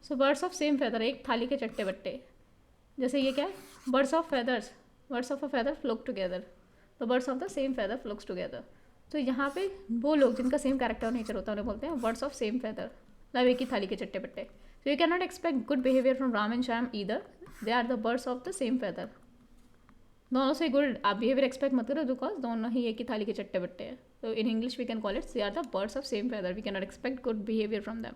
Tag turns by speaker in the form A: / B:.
A: So birds of same feather, एक थाली के चट्टे बट्टे। जैसे ये क्या है, birds of feathers, birds of a feather flock together, तो birds of the same feather flocks together. तो यहाँ पे वो लोग जिनका सेम कैरेक्टर नेचर होता है उन्हें बोलते हैं बर्ड्स ऑफ सेम फेदर, मतलब एक ही थाली के चट्टे बट्टे। So you cannot expect good behavior from Ram and Shyam either. They are the birds of the same feather. दोनों से गुड आप बिहेवियर एक्सपेक्ट मत करो बिकॉज दोनों ही एक ही थाली के चट्टे बट्टे हैं. तो in English we can call it they are the birds of same feather. We can not expect good behaviour from them.